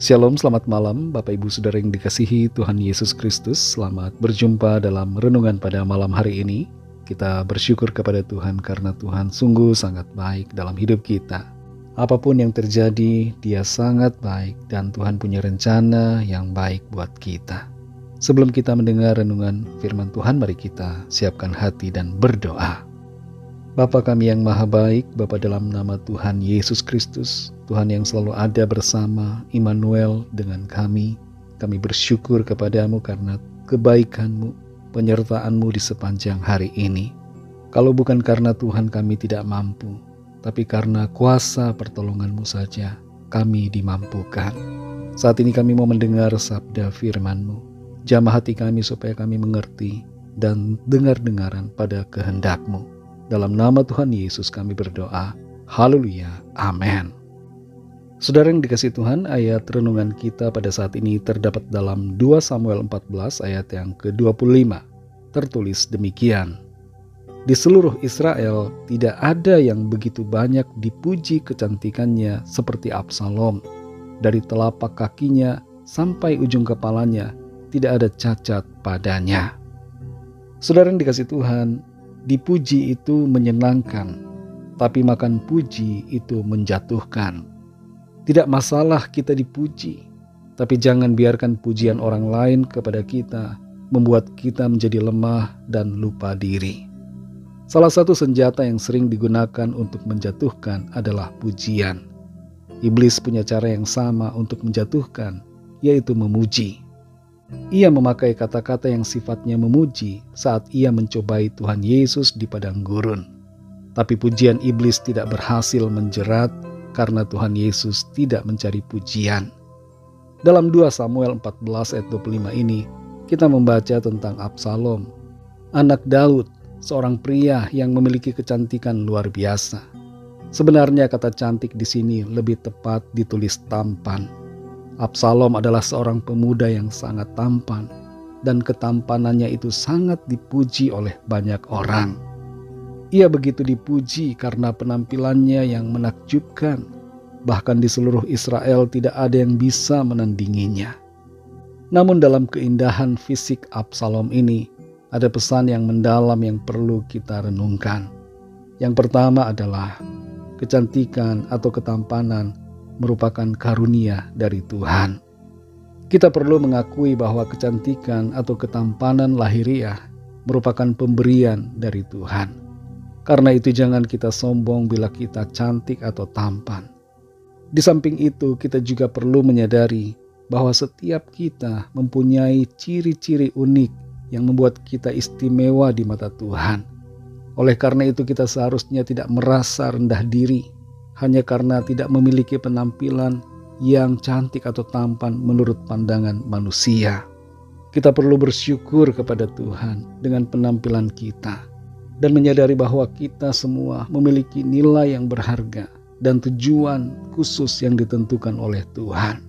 Shalom, selamat malam Bapak Ibu Saudara yang dikasihi Tuhan Yesus Kristus. Selamat berjumpa dalam renungan pada malam hari ini. Kita bersyukur kepada Tuhan karena Tuhan sungguh sangat baik dalam hidup kita. Apapun yang terjadi, Dia sangat baik dan Tuhan punya rencana yang baik buat kita. Sebelum kita mendengar renungan firman Tuhan, mari kita siapkan hati dan berdoa. Bapa kami yang maha baik, Bapa dalam nama Tuhan Yesus Kristus, Tuhan yang selalu ada bersama Immanuel dengan kami bersyukur kepadamu karena kebaikan-Mu, penyertaan-Mu di sepanjang hari ini. Kalau bukan karena Tuhan kami tidak mampu, tapi karena kuasa pertolongan-Mu saja kami dimampukan. Saat ini kami mau mendengar sabda firman-Mu. Jamah hati kami supaya kami mengerti dan dengar-dengaran pada kehendak-Mu. Dalam nama Tuhan Yesus kami berdoa. Haleluya. Amin. Saudara yang dikasihi Tuhan, ayat renungan kita pada saat ini terdapat dalam 2 Samuel 14 ayat yang ke-25. Tertulis demikian. Di seluruh Israel tidak ada yang begitu banyak dipuji kecantikannya seperti Absalom. Dari telapak kakinya sampai ujung kepalanya tidak ada cacat padanya. Saudara yang dikasihi Tuhan, dipuji itu menyenangkan, tapi makan puji itu menjatuhkan. Tidak masalah kita dipuji, tapi jangan biarkan pujian orang lain kepada kita membuat kita menjadi lemah dan lupa diri. Salah satu senjata yang sering digunakan untuk menjatuhkan adalah pujian. Iblis punya cara yang sama untuk menjatuhkan, yaitu memuji. Ia memakai kata-kata yang sifatnya memuji saat ia mencobai Tuhan Yesus di padang gurun. Tapi pujian iblis tidak berhasil menjerat karena Tuhan Yesus tidak mencari pujian. Dalam 2 Samuel 14 ayat 25 ini, kita membaca tentang Absalom, anak Daud, seorang pria yang memiliki kecantikan luar biasa. Sebenarnya kata cantik di sini lebih tepat ditulis tampan. Absalom adalah seorang pemuda yang sangat tampan, dan ketampanannya itu sangat dipuji oleh banyak orang. Ia begitu dipuji karena penampilannya yang menakjubkan. Bahkan di seluruh Israel tidak ada yang bisa menandinginya. Namun dalam keindahan fisik Absalom ini, ada pesan yang mendalam yang perlu kita renungkan. Yang pertama adalah kecantikan atau ketampanan merupakan karunia dari Tuhan. Kita perlu mengakui bahwa kecantikan atau ketampanan lahiriah merupakan pemberian dari Tuhan. Karena itu jangan kita sombong bila kita cantik atau tampan. Di samping itu kita juga perlu menyadari bahwa setiap kita mempunyai ciri-ciri unik yang membuat kita istimewa di mata Tuhan. Oleh karena itu kita seharusnya tidak merasa rendah diri hanya karena tidak memiliki penampilan yang cantik atau tampan menurut pandangan manusia. Kita perlu bersyukur kepada Tuhan dengan penampilan kita dan menyadari bahwa kita semua memiliki nilai yang berharga dan tujuan khusus yang ditentukan oleh Tuhan.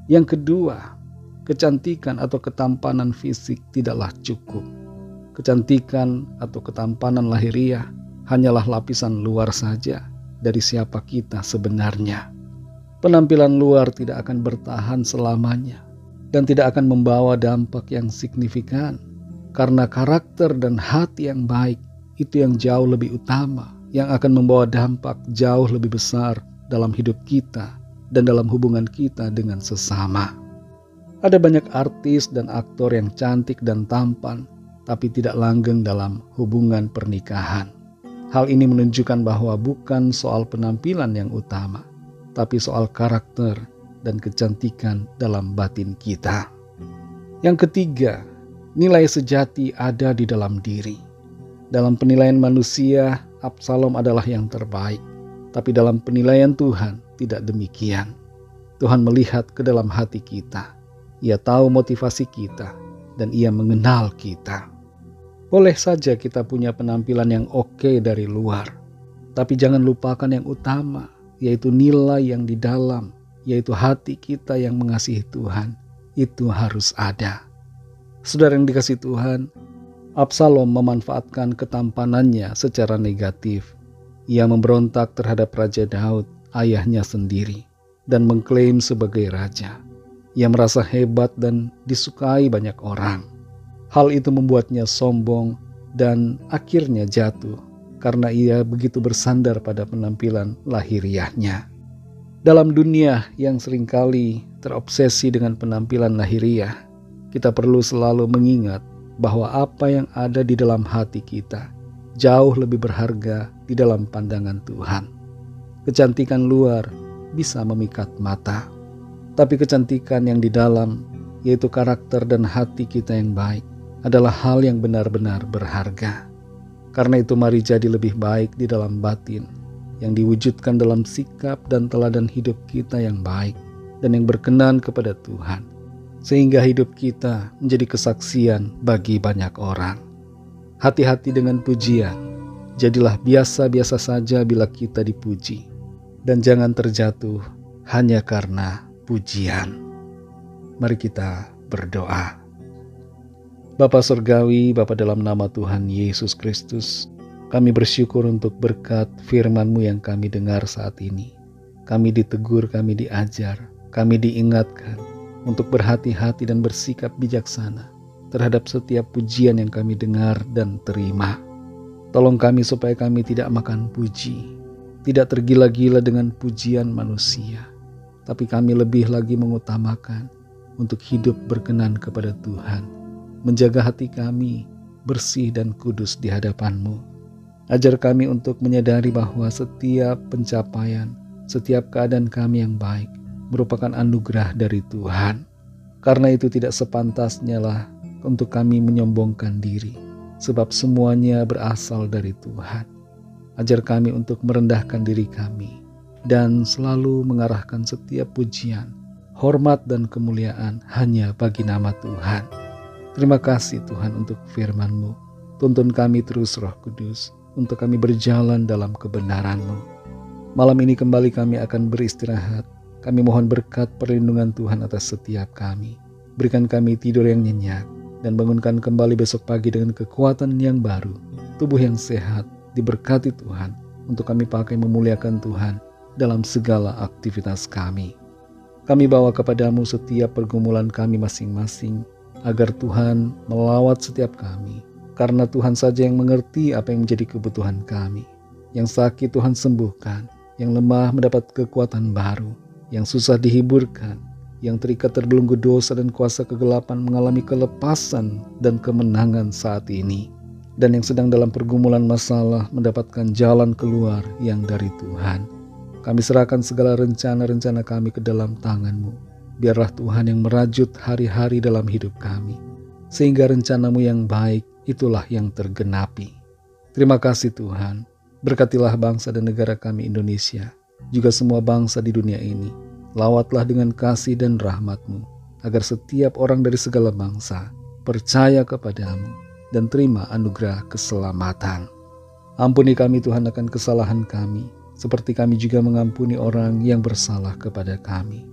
Yang kedua, kecantikan atau ketampanan fisik tidaklah cukup. Kecantikan atau ketampanan lahiriah hanyalah lapisan luar saja dari siapa kita sebenarnya. Penampilan luar tidak akan bertahan selamanya dan tidak akan membawa dampak yang signifikan, karena karakter dan hati yang baik itu yang jauh lebih utama, yang akan membawa dampak jauh lebih besar dalam hidup kita dan dalam hubungan kita dengan sesama. Ada banyak artis dan aktor yang cantik dan tampan, tapi tidak langgeng dalam hubungan pernikahan. Hal ini menunjukkan bahwa bukan soal penampilan yang utama, tapi soal karakter dan kecantikan dalam batin kita. Yang ketiga, nilai sejati ada di dalam diri. Dalam penilaian manusia, Absalom adalah yang terbaik, tapi dalam penilaian Tuhan tidak demikian. Tuhan melihat ke dalam hati kita. Ia tahu motivasi kita dan Ia mengenal kita. Boleh saja kita punya penampilan yang oke dari luar, tapi jangan lupakan yang utama, yaitu nilai yang di dalam, yaitu hati kita yang mengasihi Tuhan. Itu harus ada. Saudara yang dikasihi Tuhan, Absalom memanfaatkan ketampanannya secara negatif. Ia memberontak terhadap Raja Daud, ayahnya sendiri. dan mengklaim sebagai raja. Ia merasa hebat dan disukai banyak orang. Hal itu membuatnya sombong dan akhirnya jatuh karena ia begitu bersandar pada penampilan lahiriahnya. Dalam dunia yang seringkali terobsesi dengan penampilan lahiriah, kita perlu selalu mengingat bahwa apa yang ada di dalam hati kita jauh lebih berharga di dalam pandangan Tuhan. Kecantikan luar bisa memikat mata, tapi kecantikan yang di dalam, yaitu karakter dan hati kita yang baik, adalah hal yang benar-benar berharga. Karena itu mari jadi lebih baik di dalam batin, yang diwujudkan dalam sikap dan teladan hidup kita yang baik dan yang berkenan kepada Tuhan, sehingga hidup kita menjadi kesaksian bagi banyak orang. Hati-hati dengan pujian, jadilah biasa-biasa saja bila kita dipuji, dan jangan terjatuh hanya karena pujian. Mari kita berdoa. Bapa Surgawi, Bapa dalam nama Tuhan Yesus Kristus, kami bersyukur untuk berkat firman-Mu yang kami dengar saat ini. Kami ditegur, kami diajar, kami diingatkan untuk berhati-hati dan bersikap bijaksana terhadap setiap pujian yang kami dengar dan terima. Tolong kami supaya kami tidak makan puji, tidak tergila-gila dengan pujian manusia, tapi kami lebih lagi mengutamakan untuk hidup berkenan kepada Tuhan, menjaga hati kami bersih dan kudus di hadapan-Mu. Ajar kami untuk menyadari bahwa setiap pencapaian, setiap keadaan kami yang baik merupakan anugerah dari Tuhan. Karena itu tidak sepantasnya lah untuk kami menyombongkan diri, sebab semuanya berasal dari Tuhan. Ajar kami untuk merendahkan diri kami dan selalu mengarahkan setiap pujian, hormat dan kemuliaan hanya bagi nama Tuhan. Terima kasih Tuhan untuk firman-Mu. Tuntun kami terus Roh Kudus untuk kami berjalan dalam kebenaran-Mu. Malam ini kembali kami akan beristirahat. Kami mohon berkat perlindungan Tuhan atas setiap kami. Berikan kami tidur yang nyenyak dan bangunkan kembali besok pagi dengan kekuatan yang baru, tubuh yang sehat, diberkati Tuhan untuk kami pakai memuliakan Tuhan dalam segala aktivitas kami. Kami bawa kepadamu setiap pergumulan kami masing-masing, agar Tuhan melawat setiap kami, karena Tuhan saja yang mengerti apa yang menjadi kebutuhan kami. Yang sakit Tuhan sembuhkan, yang lemah mendapat kekuatan baru, yang susah dihiburkan, yang terikat terbelenggu dosa dan kuasa kegelapan mengalami kelepasan dan kemenangan saat ini, dan yang sedang dalam pergumulan masalah mendapatkan jalan keluar yang dari Tuhan. Kami serahkan segala rencana-rencana kami ke dalam tangan-Mu. Biarlah Tuhan yang merajut hari-hari dalam hidup kami, sehingga rencana-Mu yang baik itulah yang tergenapi. Terima kasih Tuhan. Berkatilah bangsa dan negara kami Indonesia, juga semua bangsa di dunia ini. Lawatlah dengan kasih dan rahmat-Mu, agar setiap orang dari segala bangsa percaya kepadamu dan terima anugerah keselamatan. Ampuni kami Tuhan akan kesalahan kami, seperti kami juga mengampuni orang yang bersalah kepada kami.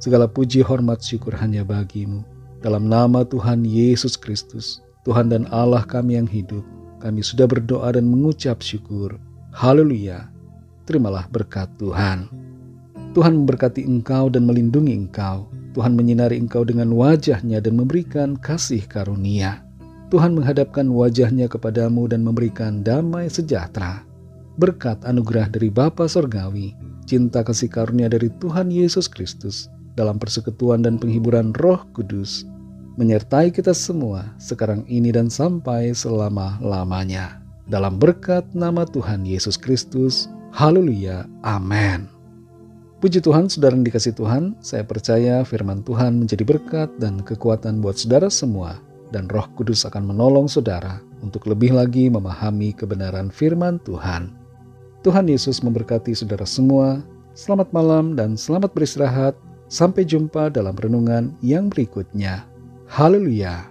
Segala puji, hormat, syukur hanya bagi-Mu. Dalam nama Tuhan Yesus Kristus, Tuhan dan Allah kami yang hidup, kami sudah berdoa dan mengucap syukur. Haleluya. Terimalah berkat Tuhan. Tuhan memberkati engkau dan melindungi engkau. Tuhan menyinari engkau dengan wajah-Nya dan memberikan kasih karunia. Tuhan menghadapkan wajah-Nya kepadamu dan memberikan damai sejahtera. Berkat anugerah dari Bapa Surgawi, cinta kasih karunia dari Tuhan Yesus Kristus, dalam persekutuan dan penghiburan Roh Kudus, menyertai kita semua sekarang ini dan sampai selama-lamanya. Dalam berkat nama Tuhan Yesus Kristus. Haleluya. Amin. Puji Tuhan, saudara yang dikasihi Tuhan, saya percaya firman Tuhan menjadi berkat dan kekuatan buat saudara semua, dan Roh Kudus akan menolong saudara untuk lebih lagi memahami kebenaran firman Tuhan. Tuhan Yesus memberkati saudara semua. Selamat malam dan selamat beristirahat. Sampai jumpa dalam renungan yang berikutnya. Haleluya.